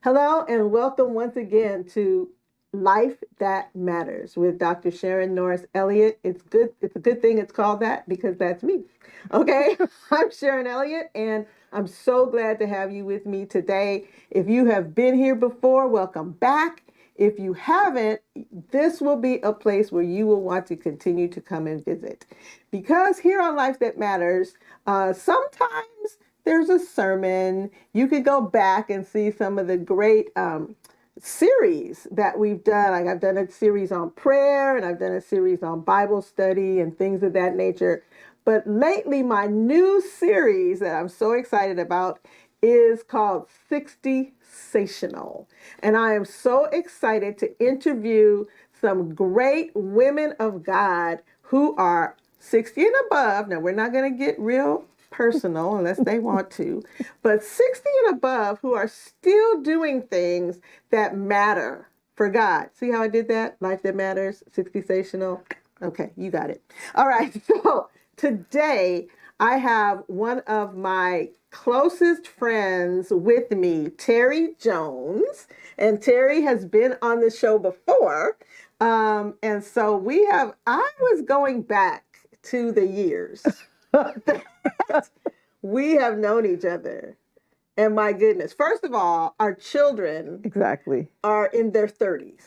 Hello and welcome once again to Life That Matters with Dr. Sharon Norris Elliott. It's a good thing it's called that because that's me. Okay, I'm Sharon Elliott and I'm so glad to have you with me today. If you have been here before, welcome back. If you haven't, this will be a place where you will want to continue to come and visit. Because here on Life That Matters, sometimes there's a sermon. You could go back and see some of the great series that we've done. Like I've done a series on prayer and I've done a series on Bible study and things of that nature. But lately, my new series that I'm so excited about is called Sixty-sational. And I am so excited to interview some great women of God who are 60 and above. Now, we're not going to get real personal unless they want to, but 60 and above who are still doing things that matter for God. See how I did that? Life that matters, Sixty-sational. Okay, you got it. All right, so today I have one of my closest friends with me, Teri Jones, and Teri has been on the show before. And so I was going back to the years we have known each other. And my goodness, first of all, our children Exactly. are in their 30s.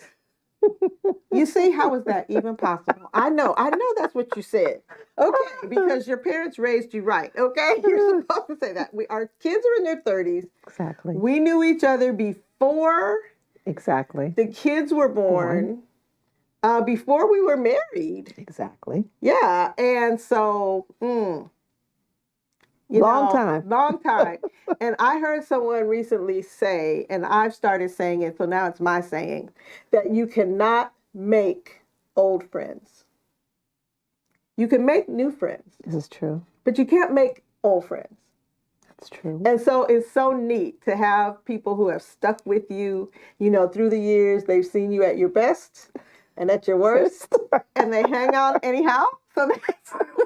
You see, how is that even possible? I know that's what you said. Okay, because your parents raised you right. Okay, you're supposed to say that. Our kids are in their 30s. Exactly. We knew each other before Exactly. the kids were born. Before we were married. Exactly. Yeah, and so, long time. Long time. And I heard someone recently say, and I've started saying it, so now it's my saying, that you cannot make old friends. You can make new friends. This is true. But you can't make old friends. That's true. And so it's so neat to have people who have stuck with you, through the years. They've seen you at your best and at your worst, and they hang out anyhow. So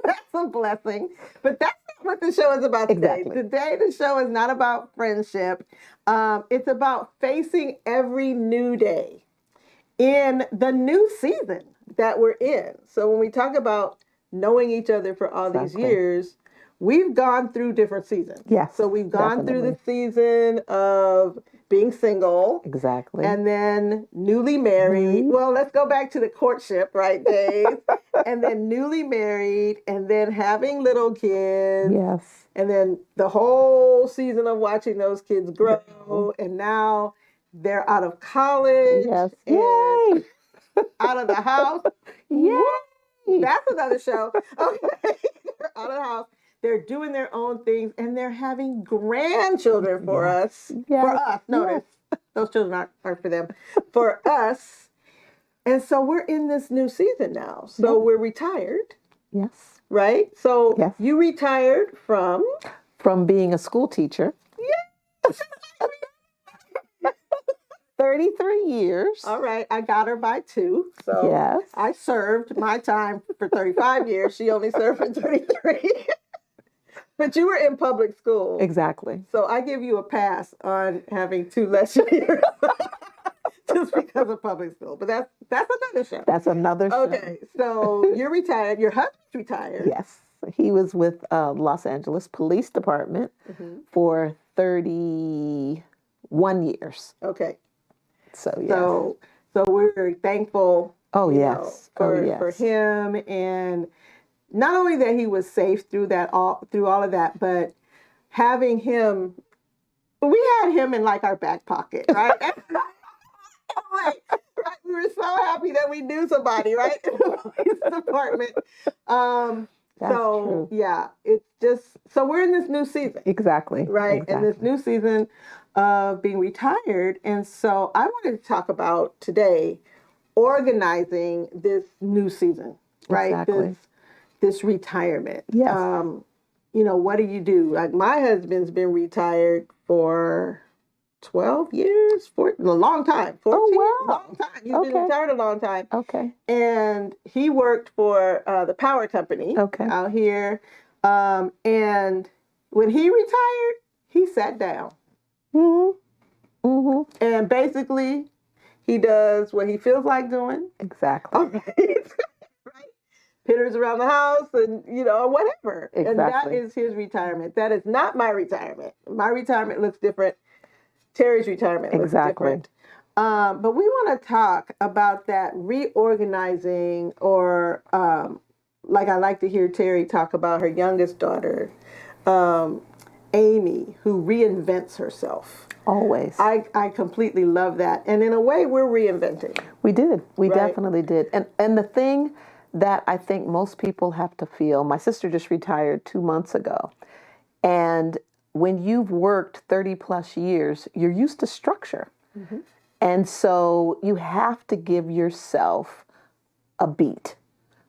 that's a blessing. But that's not what the show is about today. Exactly. Today, the show is not about friendship. It's about facing every new day in the new season that we're in. So when we talk about knowing each other for all these years, we've gone through different seasons. Yes. So we've gone through the season of being single. Exactly. And then newly married. Well, let's go back to the courtship, right, days. And then newly married, and then having little kids. Yes. And then the whole season of watching those kids grow. And now they're out of college. Yes. And out of the house. Yay! That's another show. Okay. They're out of the house. They're doing their own things, and they're having grandchildren for us. Yes. For us. Notice, those children aren't for them. For us. And so we're in this new season now. So we're retired. Yes. Right? So you retired from being a school teacher. Yes. 33 years. All right. I got her by 2. So yes. I served my time for 35 years. She only served for 33. But you were in public school. Exactly. So I give you a pass on having 2 less years just because of public school. But that's another show. That's another show. Okay. So you're retired. Your husband's retired. Yes. He was with Los Angeles Police Department for 31 years. Okay. So, yes. So we're very thankful. Oh, yes. For him, and not only that he was safe through all of that, but having him, we had him in like our back pocket, right? Right? We were so happy that we knew somebody, right, in the police department. That's true. Yeah, it's just, so we're in this new season. Exactly. Right. Exactly. And this new season of being retired. And so I wanted to talk about today organizing this new season, right? Exactly. This retirement. Yes. What do you do? Like my husband's been retired for 12 years, a long time. 14, oh, wow. Long time. He's been retired a long time. Okay. And he worked for the power company out here. And when he retired, he sat down. Mm-hmm. And basically, he does what he feels like doing. Exactly. All right. Right? Pitters around the house and, whatever. Exactly. And that is his retirement. That is not my retirement. My retirement looks different. Terry's retirement looks different. But we want to talk about that reorganizing, or like I like to hear Teri talk about her youngest daughter, Amy, who reinvents herself. Always. I completely love that. And in a way, we're reinventing. We did. We Right? definitely did. And the thing that I think most people have to feel, my sister just retired 2 months ago. And when you've worked 30 plus years, you're used to structure. And so you have to give yourself a beat.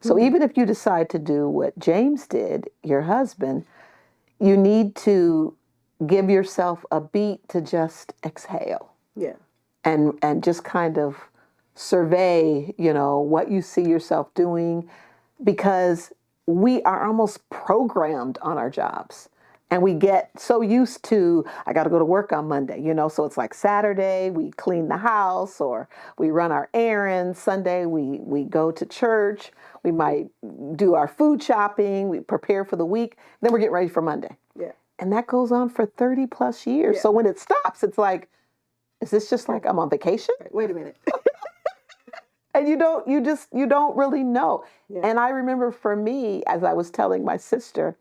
So even if you decide to do what James did, your husband, you need to give yourself a beat to just exhale. Yeah. And just kind of survey, what you see yourself doing, because we are almost programmed on our jobs. And we get so used to, I got to go to work on Monday, so it's like Saturday, we clean the house or we run our errands. Sunday, we go to church. We might do our food shopping. We prepare for the week. Then we're getting ready for Monday. Yeah. And that goes on for 30 plus years. Yeah. So when it stops, it's like, is this just like I'm on vacation? Wait a minute. And you don't really know. Yeah. And I remember for me, as I was telling my sister,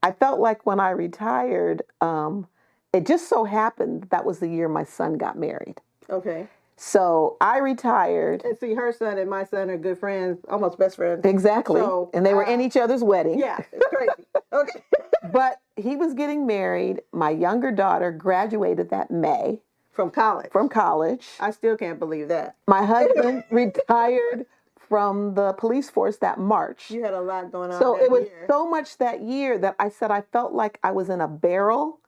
I felt like when I retired, it just so happened that was the year my son got married. Okay. So I retired. And see, her son and my son are good friends, almost best friends. Exactly. So, and they were in each other's wedding. Yeah, it's crazy. Okay. But he was getting married. My younger daughter graduated that May. From college. I still can't believe that. My husband retired from the police force that March. You had a lot going on. So that it was year. so much that year that I said I felt like I was in a barrel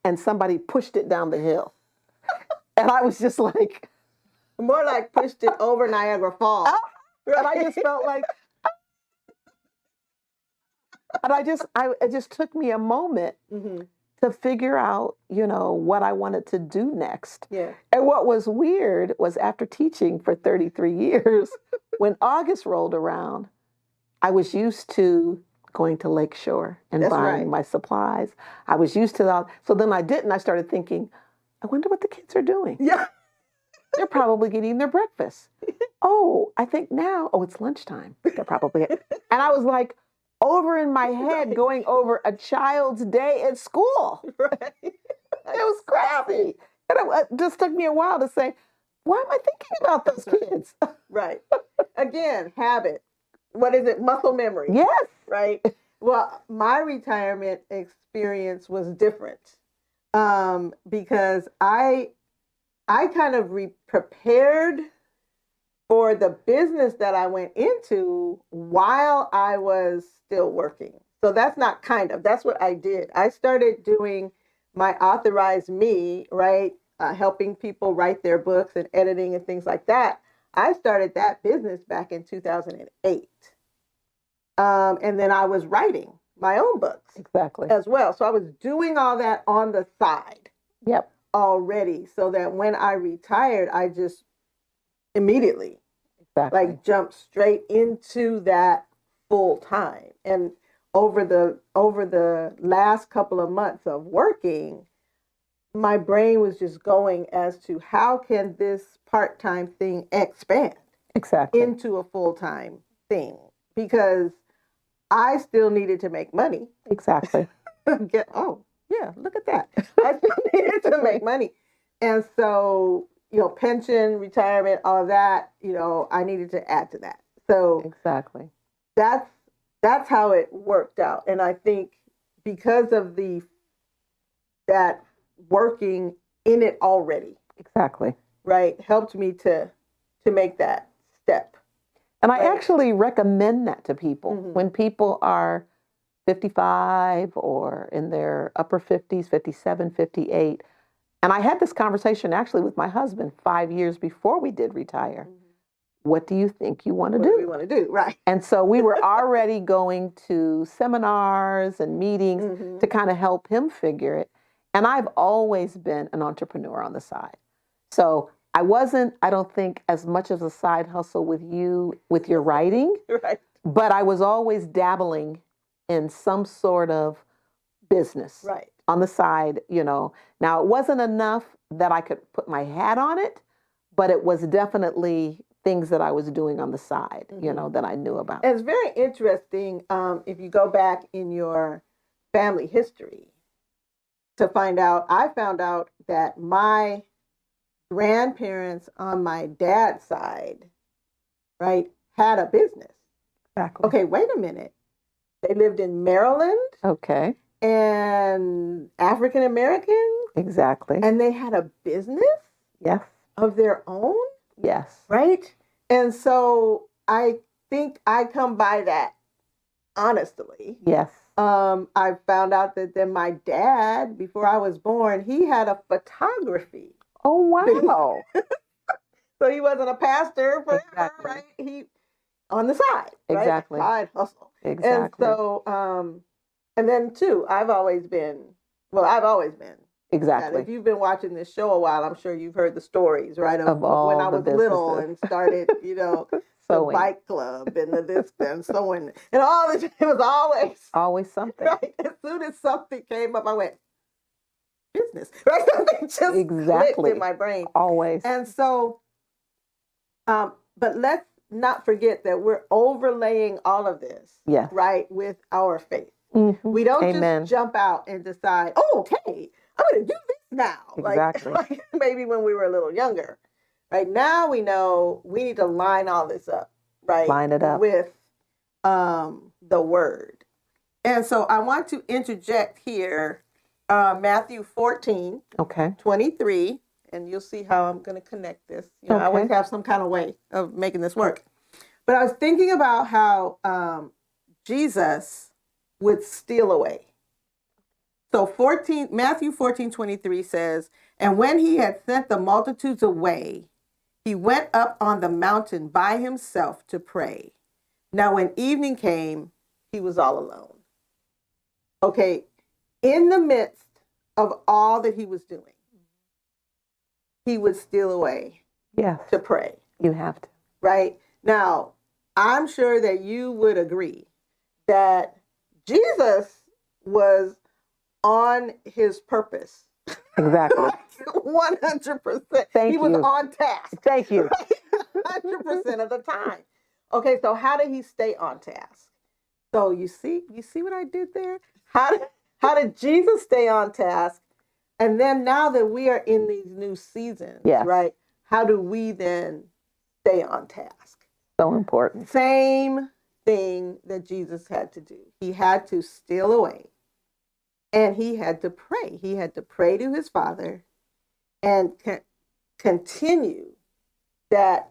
and somebody pushed it down the hill. And I was just like... More like pushed it over Niagara Falls. And I just felt like... And it just took me a moment to figure out, what I wanted to do next. Yeah. And what was weird was after teaching for 33 years, when August rolled around, I was used to going to Lakeshore and buying my supplies. I was used to that. So then I started thinking, I wonder what the kids are doing. Yeah. They're probably getting their breakfast. I think now, it's lunchtime. They're probably, and I was like, over in my head, going over a child's day at school. Right. It was crazy. And it just took me a while to say, why am I thinking about those kids? Right. Again, habit. What is it? Muscle memory. Yes. Right. Well, my retirement experience was different because I kind of prepared for the business that I went into while I was still working. So that's not that's what I did. I started doing my Authorized Me, right? Helping people write their books and editing and things like that. I started that business back in 2008. And then I was writing my own books as well. So I was doing all that on the side already, so that when I retired, I just immediately jumped straight into that full time. And over the last couple of months of working, my brain was just going as to how can this part-time thing expand into a full-time thing, because I still needed to make money. Look at that. I still needed to make money. And so, pension, retirement, all of that, I needed to add to that. So that's how it worked out. And I think because of that working in it already. Right. Helped me to make that step. And I actually recommend that to people when people are 55 or in their upper 50s, 57, 58. And I had this conversation actually with my husband 5 years before we did retire. What do you think you want to do? What do we want to do? Right. And so we were already going to seminars and meetings to kind of help him figure it. And I've always been an entrepreneur on the side. So I wasn't, I don't think, as much of a side hustle with you with your writing, Right. but I was always dabbling in some sort of business Right. on the side, you know. Now, it wasn't enough that I could put my hat on it, but it was definitely things that I was doing on the side, you know, that I knew about. And it's very interesting if you go back in your family history to find out. I found out that my grandparents on my dad's side, right, had a business. Exactly. Okay, wait a minute. They lived in Maryland Okay. and African American, Exactly. and they had a business Yes. of their own, Yes. right? And so I think I come by that honestly. Yes. I found out that then my dad, before I was born, he had a photography. Oh, wow. So he wasn't a pastor forever, Exactly. right? He on the side, right? Exactly. Side hustle. Exactly. And so, and then too, I've always been that. Exactly. If you've been watching this show a while, I'm sure you've heard the stories, right? Of all when I the was little businesses. and started, you know, the Sewing. bike club and the this and sewing and all this. It was Always something. right. As soon as something came up, I went business, right? Something just Exactly. clicked in my brain. Always. And so, but let's not forget that we're overlaying all of this, Yes. right, with our faith. Mhm. We don't Amen. just jump out and decide, oh, okay, I'm going to do this now. Exactly. Like maybe when we were a little younger. Right now we know we need to line all this up, right? Line it up. With the word. And so I want to interject here Matthew 14, Okay. 23, and you'll see how I'm going to connect this. You know, I always Okay. have some kind of way of making this work. But I was thinking about how Jesus would steal away. So Matthew 14:23 says, and when he had sent the multitudes away, he went up on the mountain by himself to pray. Now, when evening came, he was all alone. Okay, in the midst of all that he was doing, he would steal away Yes. to pray. You have to. Right? Now, I'm sure that you would agree that Jesus was on his purpose. Exactly. 100%. Thank he was you. on task. Thank you. 100% of the time. Okay, so how did he stay on task? So you see what I did there? How did Jesus stay on task? And then now that we are in these new seasons, Yes. right? How do we then stay on task? So important. Same thing that Jesus had to do. He had to steal away and he had to pray. He had to pray to his Father and continue that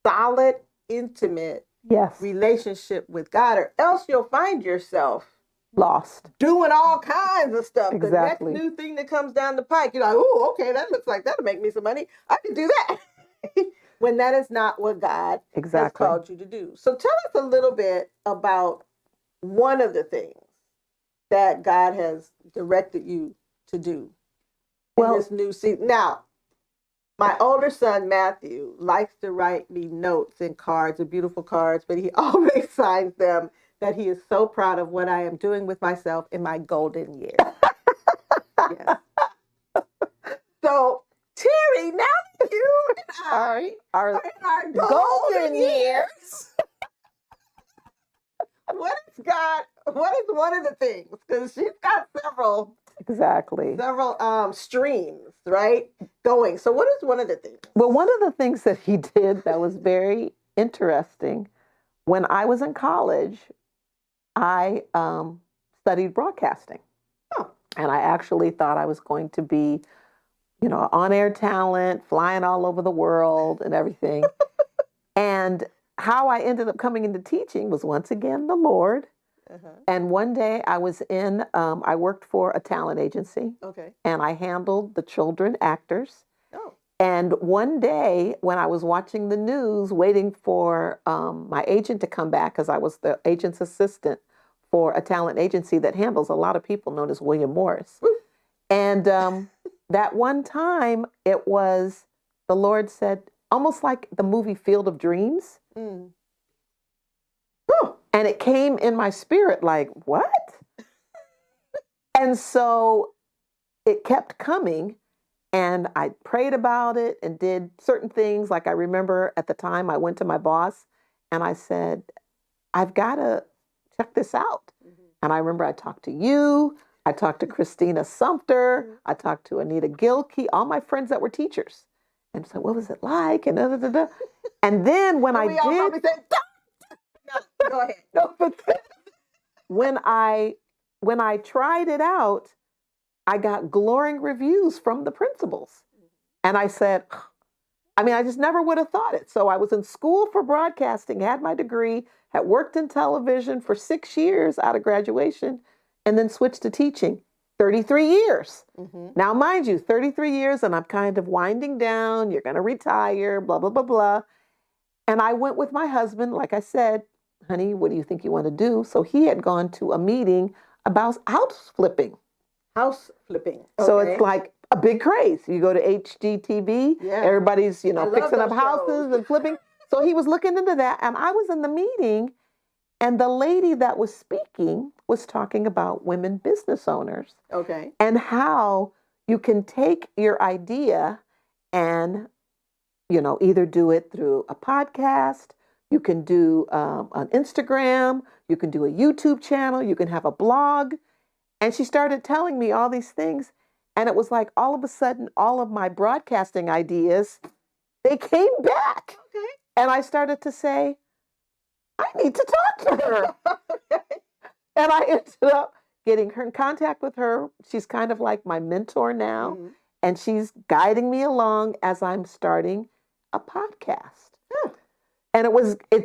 solid, intimate Yes. relationship with God, or else you'll find yourself Lost. doing all kinds of stuff. Exactly. The next new thing that comes down the pike, you're like, oh, okay, that looks like that'll make me some money. I can do that. When that is not what God has called you to do. So tell us a little bit about one of the things that God has directed you to do in this new season. Now, my older son, Matthew, likes to write me notes and cards, and beautiful cards, but he always signs them that he is so proud of what I am doing with myself in my golden years. Yes. So, Teri, now that you and I are in our golden years, what is one of the things? Because she's got several streams, right, going. So what is one of the things? Well, one of the things that he did that was very interesting, when I was in college, I studied broadcasting. Oh. And I actually thought I was going to be, you know, on-air talent, flying all over the world and everything. And how I ended up coming into teaching was once again the Lord. Uh-huh. And one day I was I worked for a talent agency. Okay. And I handled the children actors. Oh. And one day when I was watching the news, waiting for my agent to come back, because I was the agent's assistant for a talent agency that handles a lot of people known as William Morris. Woo. And that one time it was the Lord said, almost like the movie Field of Dreams. Mm. And it came in my spirit like, what? And so it kept coming. And I prayed about it and did certain things. Like I remember at the time I went to my boss and I said, I've got to check this out. Mm-hmm. And I remember I talked to you. I talked to Christina Sumter. Mm-hmm. I talked to Anita Gilkey, all my friends that were teachers. And so what was it like? And And then when I did. No, go ahead. No, but when I tried it out, I got glowing reviews from the principals. And I said, I just never would have thought it. So I was in school for broadcasting, had my degree, had worked in television for 6 years out of graduation, and then switched to teaching. 33 years. Mm-hmm. Now, mind you, 33 years, and I'm kind of winding down. You're going to retire, blah, blah, blah, blah. And I went with my husband, like I said, honey, what do you think you want to do? So he had gone to a meeting about house flipping. House flipping. Okay. So it's like a big craze. You go to HGTV, everybody's, fixing up houses and flipping. So he was looking into that. And I was in the meeting, and the lady that was speaking was talking about women business owners. Okay. And how you can take your idea and, either do it through a podcast, you can do on Instagram, you can do a YouTube channel, you can have a blog. And she started telling me all these things. And it was like all of a sudden, all of my broadcasting ideas, they came back. Okay. And I started to say, I need to talk to her. Okay. And I ended up getting her in contact with her. She's kind of like my mentor now. Mm-hmm. And she's guiding me along as I'm starting a podcast. And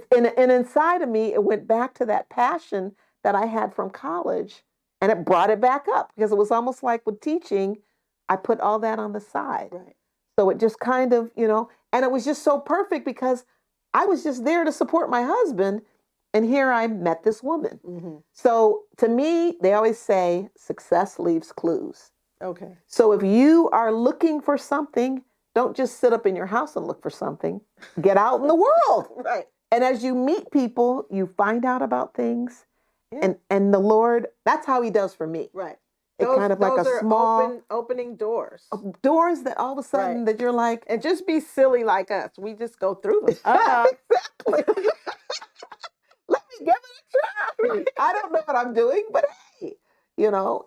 and inside of me, it went back to that passion that I had from college. And it brought it back up because it was almost like with teaching, I put all that on the side. Right. So it just kind of, and it was just so perfect because I was just there to support my husband. And here I met this woman. Mm-hmm. So to me, they always say success leaves clues. Okay. So if you are looking for something, don't just sit up in your house and look for something. Get out in the world. Right. And as you meet people, you find out about things. Yeah. And the Lord, that's how he does for me. Right. It's kind of like a small opening doors. Doors that all of a sudden that you're like, and just be silly like us. We just go through them. Exactly. Let me give it a try. I don't know what I'm doing, but hey,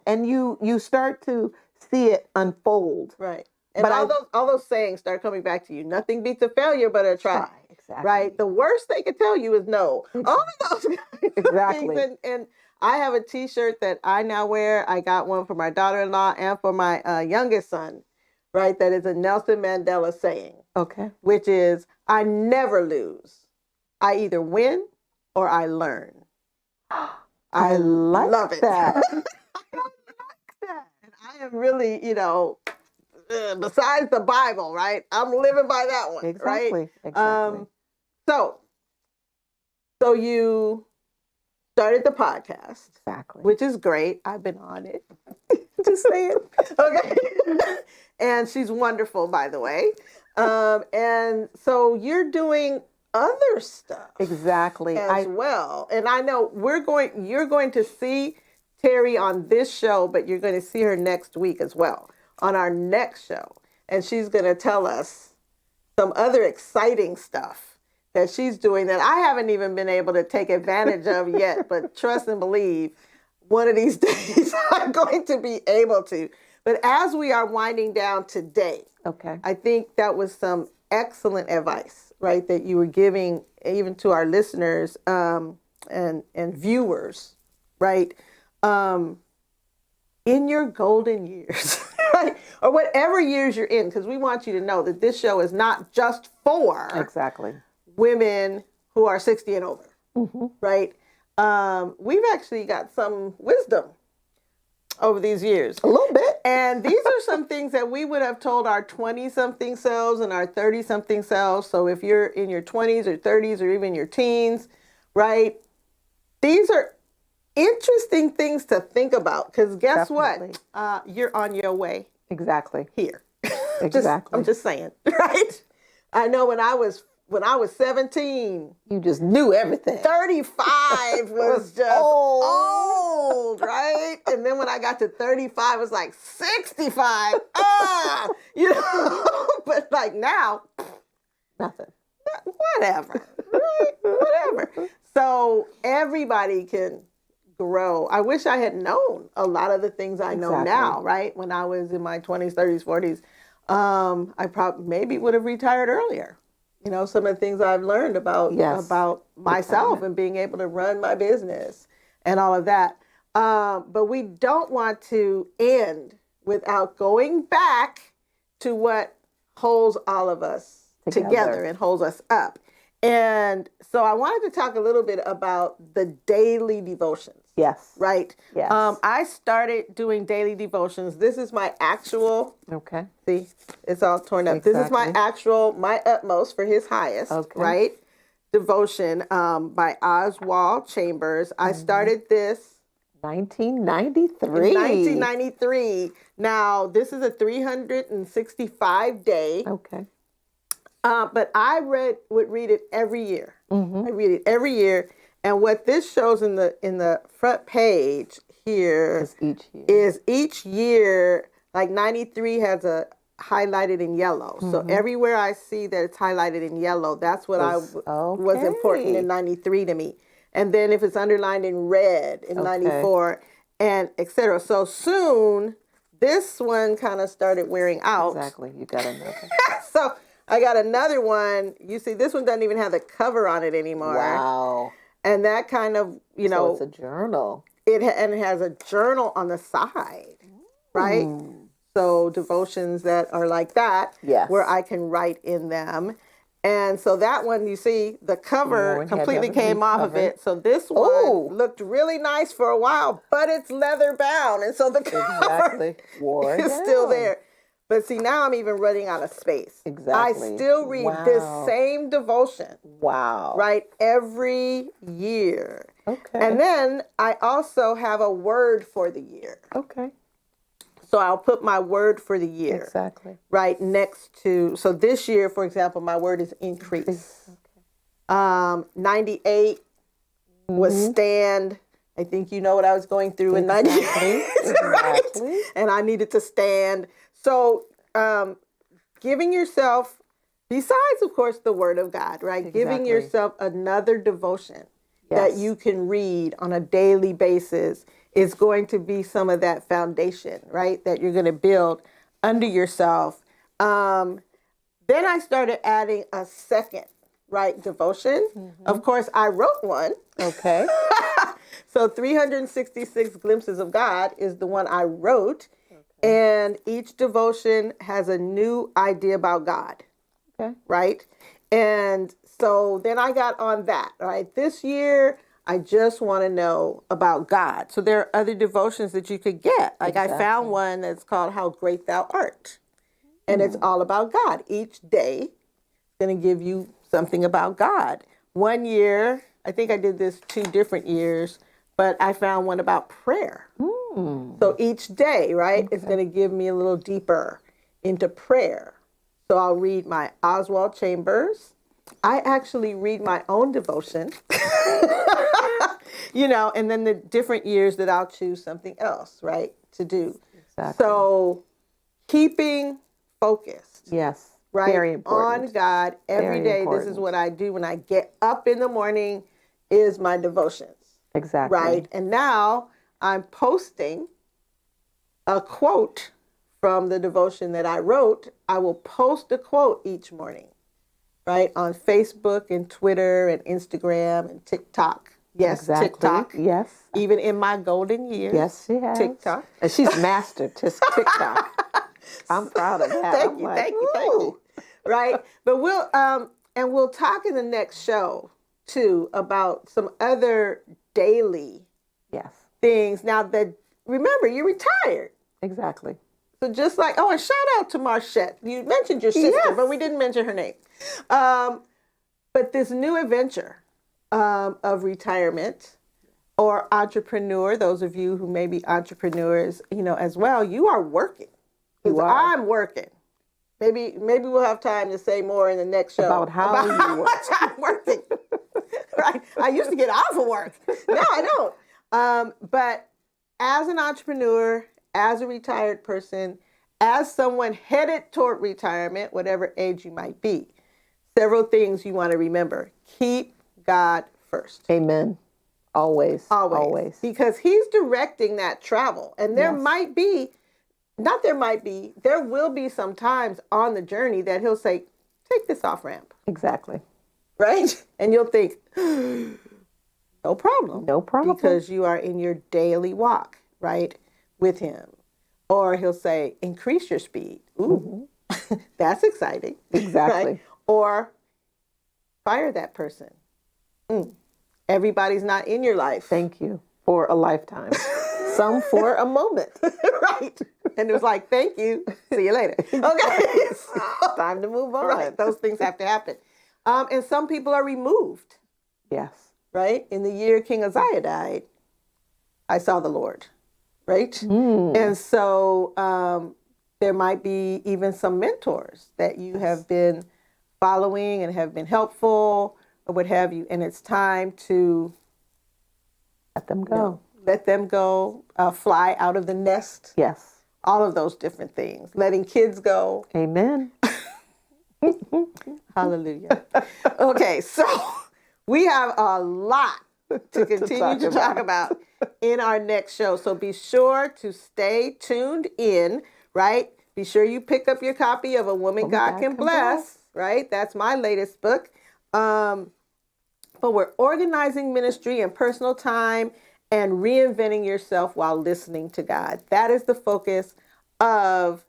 and you start to see it unfold. Right. And all those sayings start coming back to you. Nothing beats a failure but a try. Exactly. Right. The worst they could tell you is no. All of those kinds of things. And I have a T-shirt that I now wear. I got one for my daughter-in-law and for my youngest son. Right. That is a Nelson Mandela saying. Okay. Which is, I never lose. I either win or I learn. I love that. I like that. And I am really, besides the Bible, right? I'm living by that one, exactly, right? Exactly. So you started the podcast, exactly, which is great. I've been on it. Just saying, okay. And she's wonderful, by the way. And so you're doing other stuff, exactly, as well. And I know you're going to see Teri on this show, but you're going to see her next week as well on our next show. And she's going to tell us some other exciting stuff that she's doing that I haven't even been able to take advantage of yet. But trust and believe, one of these days I'm going to be able to. But as we are winding down today, okay, I think that was some excellent advice, right, that you were giving even to our listeners and viewers, right? In your golden years, right? Or whatever years you're in, because we want you to know that this show is not just for women who are 60 and over, mm-hmm, right? We've actually got some wisdom over these years. A little bit. And these are some things that we would have told our 20-something selves and our 30-something selves. So if you're in your 20s or 30s or even your teens, right? These are interesting things to think about because guess Definitely. What? You're on your way. Exactly. Here. Exactly. I'm just saying, right? I know when I was 17, You just knew everything. 35 was just old, right? And then when I got to 35, it was like 65. But like now, Nothing. whatever, right? Whatever. So everybody can grow. I wish I had known a lot of the things I know now, right? When I was in my 20s, 30s, 40s, I probably maybe would have retired earlier. Some of the things I've learned about myself and being able to run my business and all of that. But we don't want to end without going back to what holds all of us together and holds us up. And so I wanted to talk a little bit about the daily devotions. Yes. Right? Yes. I started doing daily devotions. This is my actual. Okay. See, it's all torn up. Exactly. This is my actual, my utmost for his highest, right? Devotion by Oswald Chambers. I started this 1993. in 1993. Now, this is a 365 day. Okay. But I would read it every year. I read it every year. And what this shows in the front page here is each year, like 93 has a highlighted in yellow. So everywhere I see that it's highlighted in yellow, that's what was important in 93 to me. And then if it's underlined in red in 94 and etc. So soon this one kind of started wearing out. Exactly. You got another. So I got another one. You see, this one doesn't even have the cover on it anymore. Wow. And that kind of, So it's a journal. It has a journal on the side, right? So devotions that are like that, where I can write in them. And so that one, you see, the cover completely came off of it. So this one looked really nice for a while, but it's leather bound. And so the cover is still there. But see, now I'm even running out of space. Exactly. I still read this same devotion. Wow. Right? Every year. Okay. And then I also have a word for the year. Okay. So I'll put my word for the year. Exactly. Right next to, so this year, for example, my word is increase. Okay. 98 was stand. I think you know what I was going through in 98. Right? And I needed to stand. So giving yourself, besides, of course, the Word of God, right? Giving yourself another devotion that you can read on a daily basis is going to be some of that foundation, right? That you're going to build under yourself. Then I started adding a second, right, devotion. Of course, I wrote one. Okay. So 366 Glimpses of God is the one I wrote. And each devotion has a new idea about God. Okay. Right? And so then I got on that. Right? This year, I just want to know about God. So there are other devotions that you could get. Like I found one that's called How Great Thou Art. And it's all about God. Each day is going to give you something about God. One year, I think I did this 2 different years, but I found one about prayer. So each day, right, is going to give me a little deeper into prayer. So I'll read my Oswald Chambers. I actually read my own devotion, and then the different years that I'll choose something else, right, to do. Exactly. So keeping focused. Yes. Right. Very important. On God every day. This is what I do when I get up in the morning is my devotions. Exactly. Right. And now I'm posting a quote from the devotion that I wrote. I will post a quote each morning, right, on Facebook and Twitter and Instagram and TikTok. Yes, TikTok. Yes. Even in my golden years. Yes, she has. TikTok. And she's mastered TikTok. I'm proud of that. Thank you. Right. But we'll talk in the next show too about some other daily things. Now that, remember, you're retired. Exactly. So just like, and shout out to Marchette. You mentioned your sister, but we didn't mention her name. But this new adventure of retirement or entrepreneur, those of you who may be entrepreneurs, as well, you are working. I'm working. Maybe we'll have time to say more in the next show About how you work. much I'm working. Right? I used to get off of work. No, I don't. But as an entrepreneur, as a retired person, as someone headed toward retirement, whatever age you might be, several things you want to remember. Keep God first. Amen. Always. Always. Because he's directing that travel. And there might be, there will be some times on the journey that he'll say, take this off ramp. Exactly. Right? And you'll think, no problem. No problem. Because you are in your daily walk, right, with him. Or he'll say, increase your speed. Ooh, that's exciting. Exactly. Right? Or fire that person. Everybody's not in your life. Thank you for a lifetime. Some for a moment. Right. And it was like, thank you. See you later. Okay. Time to move on. Right. Those things have to happen. And some people are removed. Yes. Right. In the year King Uzziah died, I saw the Lord. Right. And so there might be even some mentors that you have been following and have been helpful or what have you. And it's time to let them go. Let them go, fly out of the nest. Yes. All of those different things. Letting kids go. Amen. Hallelujah. Okay, so we have a lot to continue to talk about in our next show. So be sure to stay tuned in, right? Be sure you pick up your copy of A Woman God Can Bless, right? That's my latest book. But we're organizing ministry and personal time and reinventing yourself while listening to God. That is the focus of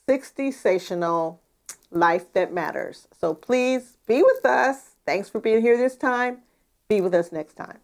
Sixty-sational Life That Matters. So please be with us. Thanks for being here this time. Be with us next time.